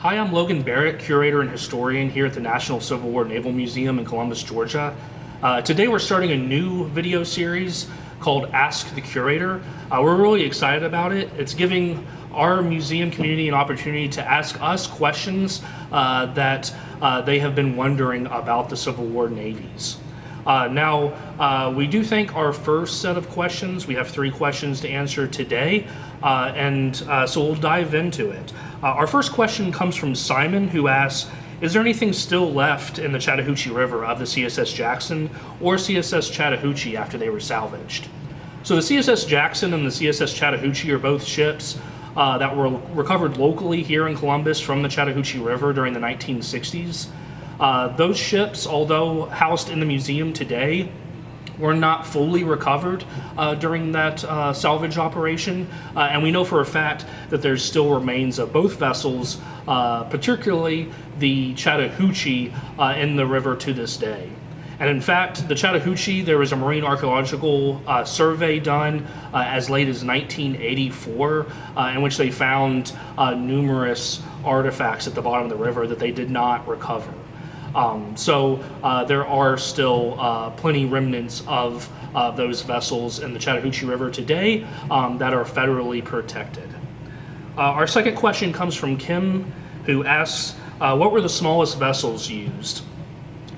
Hi, I'm Logan Barrett, curator and historian here at the National Civil War Naval Museum in Columbus, Georgia. Today we're starting a new video series called Ask the Curator. We're really excited about it. It's giving our museum community an opportunity to ask us questions that they have been wondering about the Civil War navies. We do think our first set of questions, we have 3 questions to answer today, so we'll dive into it. Our first question comes from Simon, who asks, is there anything still left in the Chattahoochee River of the CSS Jackson or CSS Chattahoochee after they were salvaged? So the CSS Jackson and the CSS Chattahoochee are both ships that were recovered locally here in Columbus from the Chattahoochee River during the 1960s. Those ships, although housed in the museum today, were not fully recovered during that salvage operation, and we know for a fact that there's still remains of both vessels, particularly the Chattahoochee, in the river to this day. And in fact, the Chattahoochee, there was a marine archaeological survey done as late as 1984, in which they found numerous artifacts at the bottom of the river that they did not recover. There are still plenty remnants of those vessels in the Chattahoochee River today that are federally protected. Our second question comes from Kim, who asks, what were the smallest vessels used?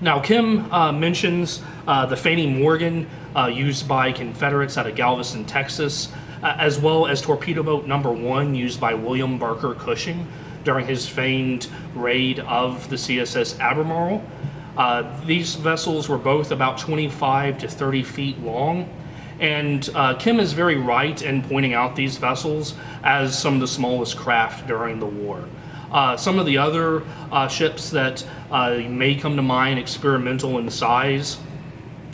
Now, Kim mentions the Fannie Morgan used by Confederates out of Galveston, Texas, as well as torpedo boat number 1 used by William Barker Cushing during his famed raid of the CSS Albemarle. These vessels were both about 25 to 30 feet long, and Kim is very right in pointing out these vessels as some of the smallest craft during the war. Some of the other ships that may come to mind experimental in size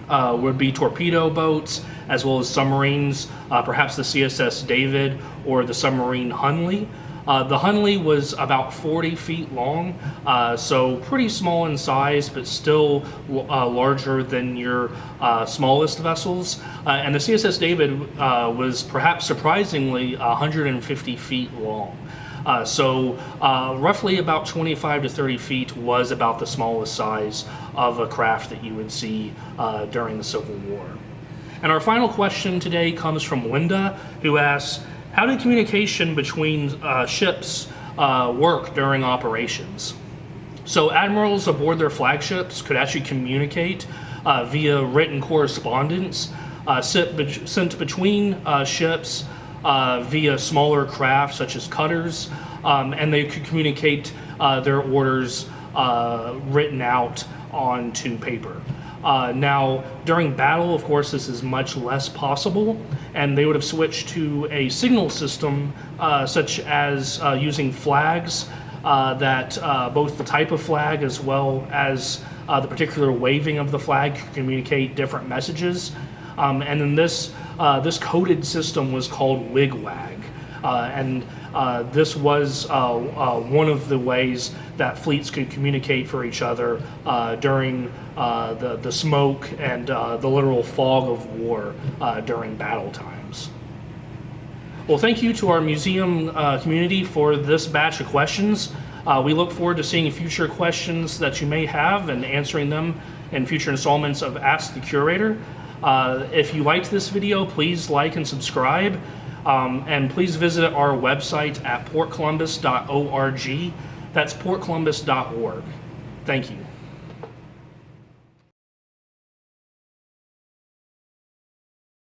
would be torpedo boats, as well as submarines, perhaps the CSS David or the submarine Hunley. The Hunley was about 40 feet long, so pretty small in size, but still larger than your smallest vessels. And the CSS David was perhaps surprisingly 150 feet long. Roughly about 25 to 30 feet was about the smallest size of a craft that you would see during the Civil War. And our final question today comes from Linda, who asks, how did communication between ships work during operations? So admirals aboard their flagships could actually communicate via written correspondence sent between ships via smaller craft such as cutters, and they could communicate their orders written out onto paper. Now, during battle, of course, this is much less possible, and they would have switched to a signal system such as using flags that both the type of flag as well as the particular waving of the flag could communicate different messages. And then this coded system was called wigwag. This was one of the ways that fleets could communicate for each other during the smoke and the literal fog of war during battle times. Well, thank you to our museum community for this batch of questions. We look forward to seeing future questions that you may have and answering them in future installments of Ask the Curator. If you liked this video, please like and subscribe. And please visit our website at portcolumbus.org. That's portcolumbus.org. Thank you.